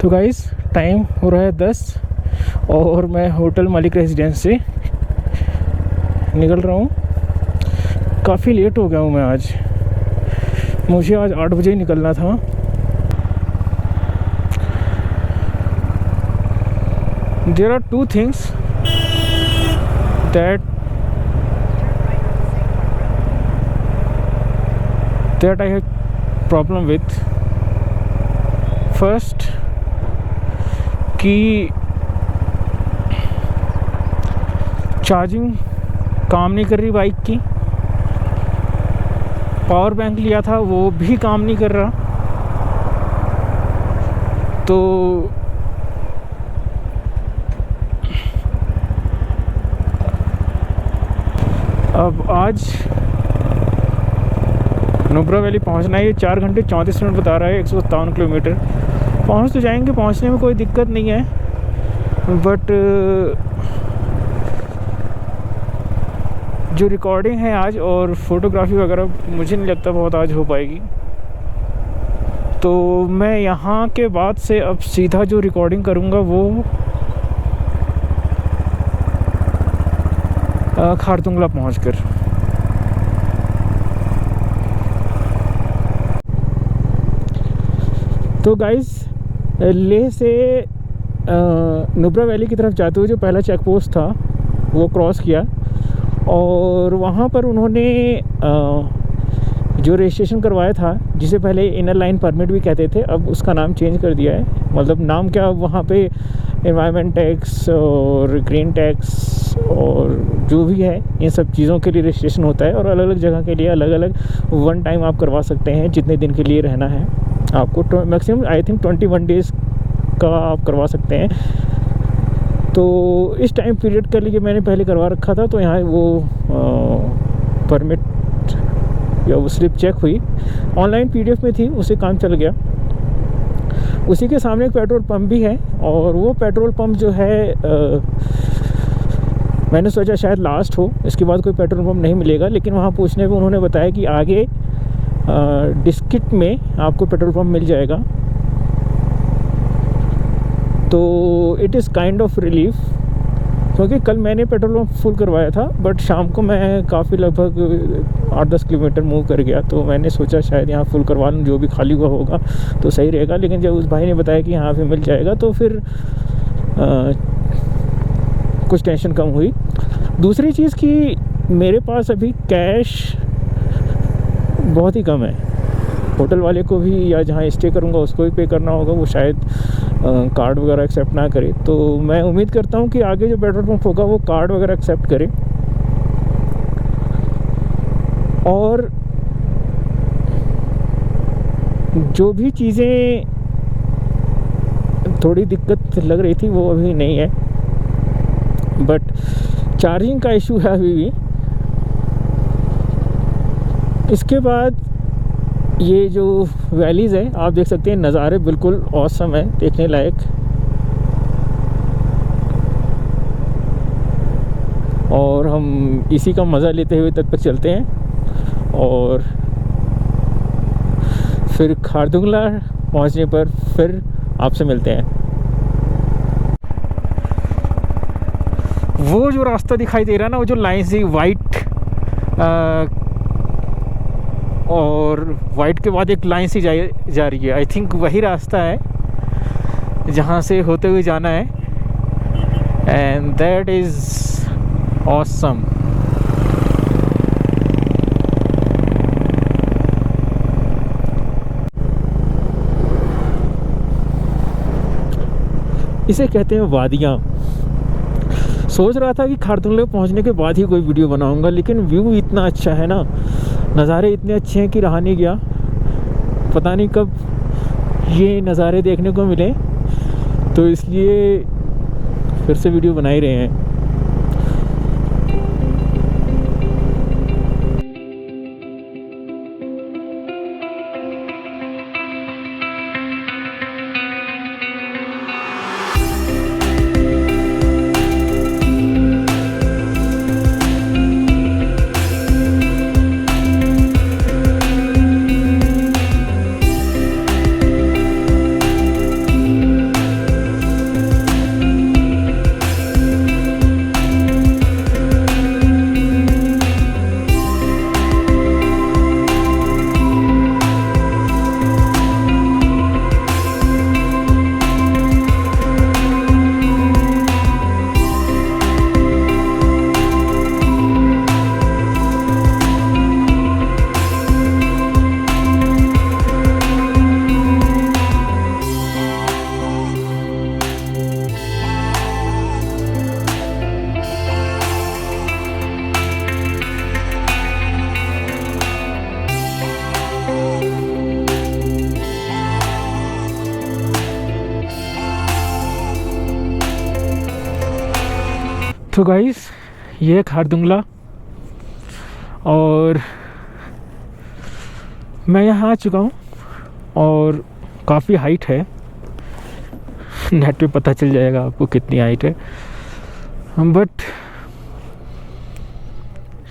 तो guys time हो रहा है 10 और मैं होटल मलिक रेजिडेंस से निकल रहा हूँ। काफ़ी लेट हो गया हूँ मैं आज। मुझे आज 8 बजे ही निकलना था। There are two things that I have problem with. First कि चार्जिंग काम नहीं कर रही बाइक की। पावर बैंक लिया था वो भी काम नहीं कर रहा। तो अब आज नुब्रा वैली पहुंचना है। ये 4 घंटे 34 मिनट बता रहा है, 157 किलोमीटर। पहुंच तो जाएंगे, पहुंचने में कोई दिक्कत नहीं है, बट जो रिकॉर्डिंग है आज और फोटोग्राफी वगैरह मुझे नहीं लगता बहुत आज हो पाएगी। तो मैं यहाँ के बाद से अब सीधा जो रिकॉर्डिंग करूँगा वो खारदुंगला पहुँचकर। तो गाइस लेह से नुब्रा वैली की तरफ जाते हुए जो पहला चेक पोस्ट था वो क्रॉस किया और वहाँ पर उन्होंने जो रजिस्ट्रेशन करवाया था, जिसे पहले इनर लाइन परमिट भी कहते थे, अब उसका नाम चेंज कर दिया है। मतलब नाम क्या, वहाँ पे एनवायरनमेंट टैक्स और ग्रीन टैक्स और जो भी है इन सब चीज़ों के लिए रजिस्ट्रेशन होता है और अलग अलग जगह के लिए अलग अलग वन टाइम आप करवा सकते हैं। जितने दिन के लिए रहना है आपको, मैक्सिमम आई थिंक 21 डेज़ का आप करवा सकते हैं। तो इस टाइम पीरियड के लिए मैंने पहले करवा रखा था। तो यहाँ वो परमिट या वो स्लिप चेक हुई, ऑनलाइन PDF में थी, उससे काम चल गया। उसी के सामने एक पेट्रोल पंप भी है और वो पेट्रोल पंप जो है मैंने सोचा शायद लास्ट हो, इसके बाद कोई पेट्रोल पंप नहीं मिलेगा। लेकिन वहाँ पूछने पे उन्होंने बताया कि आगे डिस्ट्रिक्ट में आपको पेट्रोल पंप मिल जाएगा। तो it is kind of relief, क्योंकि कल मैंने पेट्रोल पंप फुल करवाया था बट शाम को मैं काफ़ी लगभग 8-10 किलोमीटर मूव कर गया। तो मैंने सोचा शायद यहाँ फुल करवा लूँ, जो भी खाली हुआ होगा तो सही रहेगा। लेकिन जब उस भाई ने बताया कि यहाँ पे मिल जाएगा तो फिर कुछ टेंशन कम हुई। दूसरी चीज़ कि मेरे पास अभी कैश बहुत ही कम है। होटल वाले को भी या जहाँ स्टे करूँगा उसको भी पे करना होगा, वो शायद कार्ड वगैरह एक्सेप्ट ना करे। तो मैं उम्मीद करता हूँ कि आगे जो पेट्रोल पंप होगा वो कार्ड वगैरह एक्सेप्ट करे। और जो भी चीज़ें थोड़ी दिक्कत लग रही थी वो अभी नहीं है, बट चार्जिंग का इशू है अभी भी। इसके बाद ये जो वैलीज़ है आप देख सकते हैं, नज़ारे बिल्कुल ऑसम है, देखने लायक। और हम इसी का मज़ा लेते हुए तब तक चलते हैं और फिर खारदुंगला पहुंचने पर फिर आपसे मिलते हैं। वो जो रास्ता दिखाई दे रहा है ना, वो जो लाइन सी वाइट और वाइट के बाद एक लाइन सी जा रही है, आई थिंक वही रास्ता है जहाँ से होते हुए जाना है। And that is awesome. इसे कहते हैं वादियाँ। सोच रहा था कि खारदुंगला पहुँचने के बाद ही कोई वीडियो बनाऊंगा, लेकिन व्यू इतना अच्छा है ना, नज़ारे इतने अच्छे हैं कि रहा नहीं गया। पता नहीं कब ये नज़ारे देखने को मिले, तो इसलिए फिर से वीडियो बना ही रहे हैं। तो गाइस ये है खारदुंगला और मैं यहाँ आ चुका हूँ और काफ़ी हाइट है। नेट पे पता चल जाएगा आपको कितनी हाइट है, बट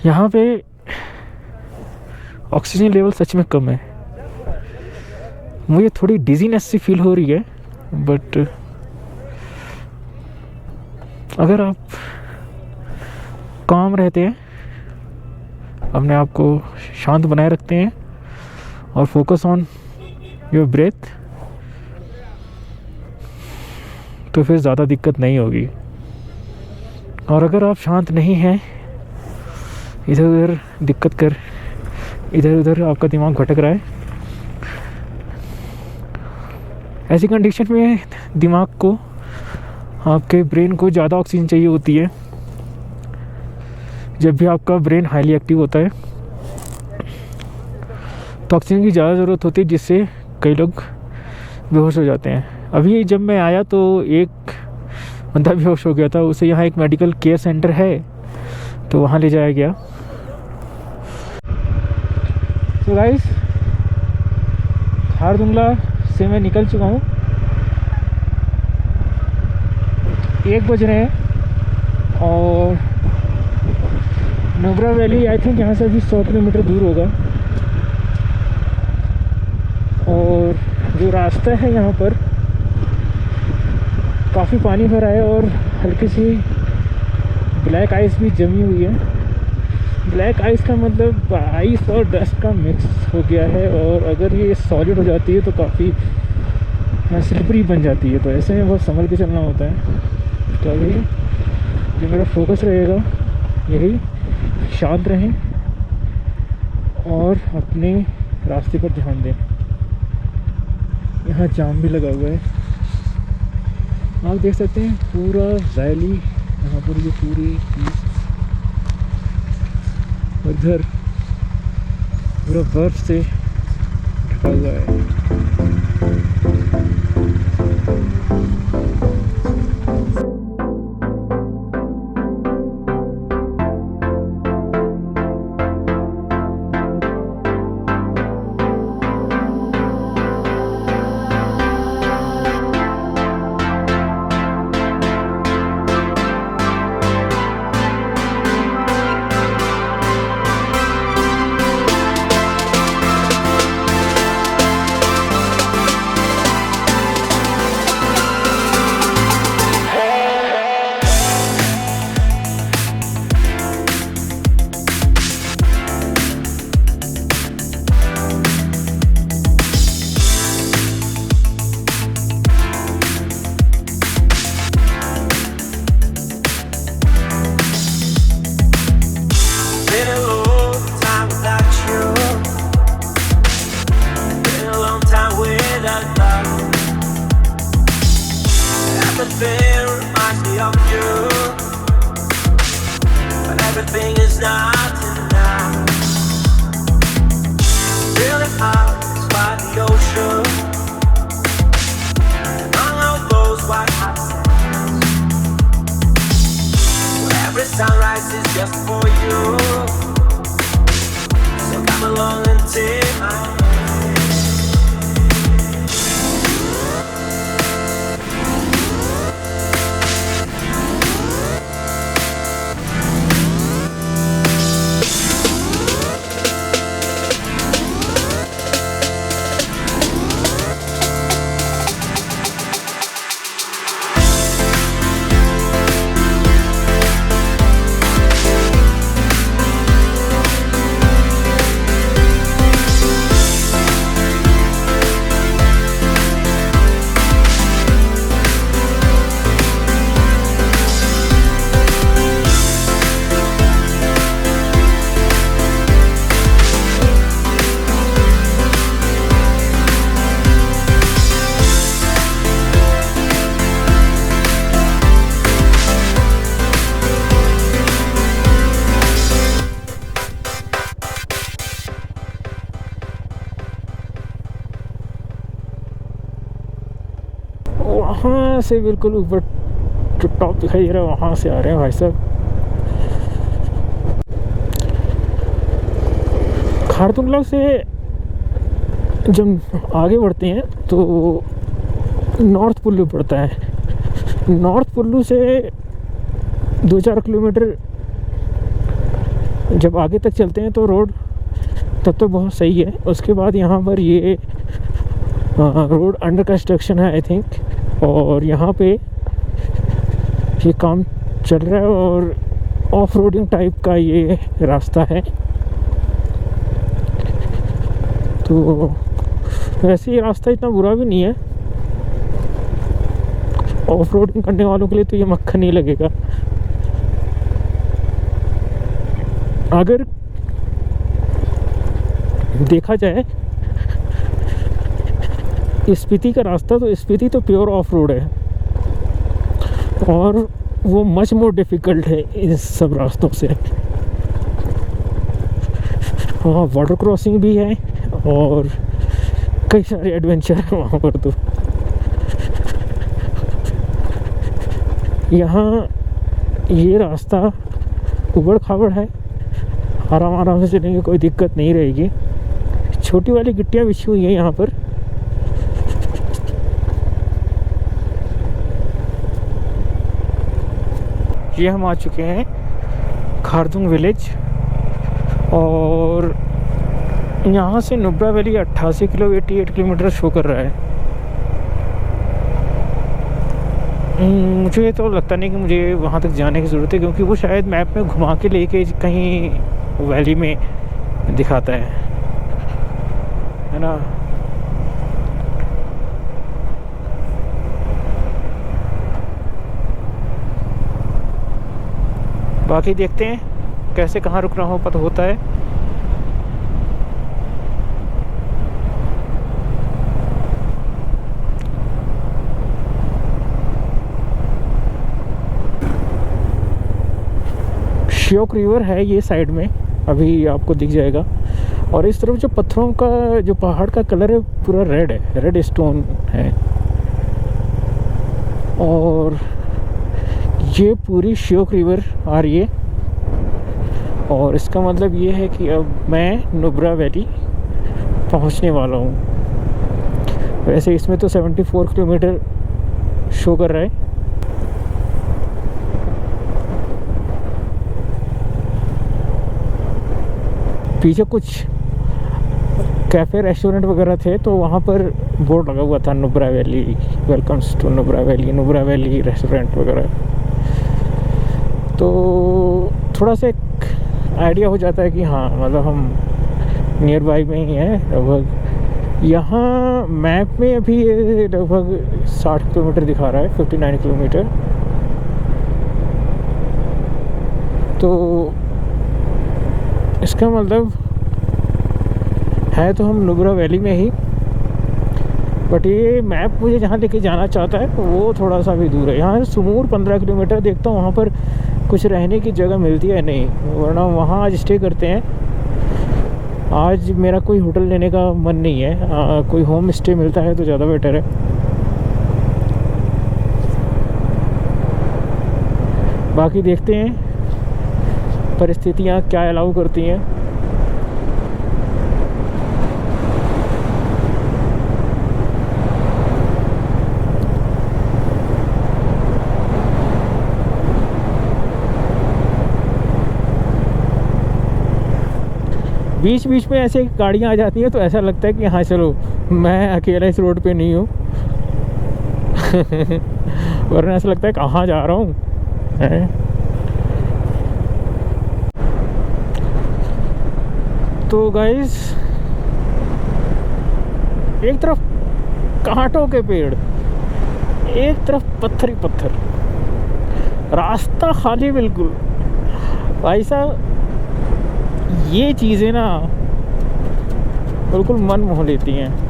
यहाँ पे ऑक्सीजन लेवल सच में कम है। मुझे थोड़ी डिजीनेस सी फील हो रही है, बट अगर आप काम रहते हैं, अपने आप को शांत बनाए रखते हैं और फोकस ऑन योर ब्रेथ, तो फिर ज़्यादा दिक्कत नहीं होगी। और अगर आप शांत नहीं हैं, इधर उधर इधर उधर आपका दिमाग भटक रहा है, ऐसी कंडीशन में दिमाग को, आपके ब्रेन को ज़्यादा ऑक्सीजन चाहिए होती है। जब भी आपका ब्रेन हाईली एक्टिव होता है तो ऑक्सीजन की ज़्यादा ज़रूरत होती है, जिससे कई लोग बेहोश हो जाते हैं। अभी जब मैं आया तो एक बंदा बेहोश हो गया था, उसे यहाँ एक मेडिकल केयर सेंटर है तो वहाँ ले जाया गया। तो गाइस खारदुंगला से मैं निकल चुका हूँ, 1 बज रहे हैं और नुब्रा वैली आई थिंक यहाँ से अभी 100 किलोमीटर दूर होगा। और जो रास्ता है यहाँ पर काफ़ी पानी भरा है और हल्की सी ब्लैक आइस भी जमी हुई है। ब्लैक आइस का मतलब आइस और डस्ट का मिक्स हो गया है, और अगर ये सॉलिड हो जाती है तो काफ़ी स्लिपरी बन जाती है। तो ऐसे में बहुत संभल के चलना होता है। तो अभी जो मेरा फोकस रहेगा यही, शांत रहें और अपने रास्ते पर ध्यान दें। यहाँ जाम भी लगा हुआ है, आप देख सकते हैं पूरा वैली यहाँ पर, ये पूरी चीज़ उधर पूरा बर्फ से ढका हुआ है। Everything reminds me of you, but everything is not enough. Feeling out by the ocean, among all those white hot sands, where every sunrise is just for you. So come along and take my hand. वहाँ से बिल्कुल ऊपर top दिखाई दे रहा है, वहाँ से आ रहे हैं भाई साहब। खारदुंगला से जब आगे बढ़ते हैं तो नॉर्थ कुल्लू पड़ता है। नॉर्थ कुल्लू से 2-4 किलोमीटर जब आगे तक चलते हैं तो रोड तब तो बहुत सही है। उसके बाद यहाँ पर ये रोड अंडर कंस्ट्रक्शन है आई थिंक, और यहाँ पे ये काम चल रहा है और ऑफ रोडिंग टाइप का ये रास्ता है। तो वैसे ये रास्ता इतना बुरा भी नहीं है, ऑफ रोडिंग करने वालों के लिए तो ये मक्खन ही लगेगा। अगर देखा जाए स्पीति का रास्ता, तो स्पीति तो प्योर ऑफ रोड है और वो मच मोर डिफ़िकल्ट है इन सब रास्तों से। वहाँ वाटर क्रॉसिंग भी है और कई सारे एडवेंचर है वहाँ पर। तो यहाँ ये रास्ता उबड़ खाबड़ है, आराम से चलेंगे, कोई दिक्कत नहीं रहेगी। छोटी वाली गिट्टियाँ बिछी हुई है यहाँ पर। ये हम आ चुके हैं खारदुंग विलेज और यहाँ से नुब्रा वैली 88 किलोमीटर शो कर रहा है। मुझे तो लगता नहीं कि मुझे वहाँ तक जाने की ज़रूरत है, क्योंकि वो शायद मैप में घुमा के लेके कहीं वैली में दिखाता है ना। बाकी देखते हैं कैसे कहाँ रुकना हो पता होता है। श्योक रिवर है ये साइड में, अभी आपको दिख जाएगा। और इस तरफ जो पत्थरों का जो पहाड़ का कलर है पूरा रेड है, रेड स्टोन है। और ये पूरी श्योक रिवर आ रही है और इसका मतलब ये है कि अब मैं नुब्रा वैली पहुंचने वाला हूँ। वैसे इसमें तो 74 किलोमीटर शो कर रहा है। पीछे कुछ कैफ़े रेस्टोरेंट वगैरह थे तो वहाँ पर बोर्ड लगा हुआ था Nubra valley, welcomes to Nubra valley restaurant वगैरह। तो थोड़ा सा एक आइडिया हो जाता है कि हाँ मतलब हम नियर बाई में ही हैं लगभग। यहाँ मैप में अभी ये लगभग 60 किलोमीटर दिखा रहा है, 59 किलोमीटर। तो इसका मतलब है तो हम नुब्रा वैली में ही, बट ये मैप मुझे जहाँ लेके जाना चाहता है वो थोड़ा सा भी दूर है। यहाँ से सुमूर 15 किलोमीटर। देखता हूँ वहाँ पर कुछ रहने की जगह मिलती है नहीं, वरना वहाँ आज स्टे करते हैं। आज मेरा कोई होटल लेने का मन नहीं है, कोई होम स्टे मिलता है तो ज़्यादा बेटर है। बाकी देखते हैं परिस्थितियाँ क्या अलाउ करती हैं। बीच बीच में ऐसे गाड़ियाँ आ जाती हैं तो ऐसा लगता है कि हाँ चलो मैं अकेला इस रोड पे नहीं हूँ। वरना ऐसा लगता है कहाँ जा रहा हूँ। तो गाइस एक तरफ कांटों के पेड़, एक तरफ पत्थर ही पत्थर, रास्ता खाली बिल्कुल। भाई साहब ये चीज़ें ना बिल्कुल मन मोह लेती हैं।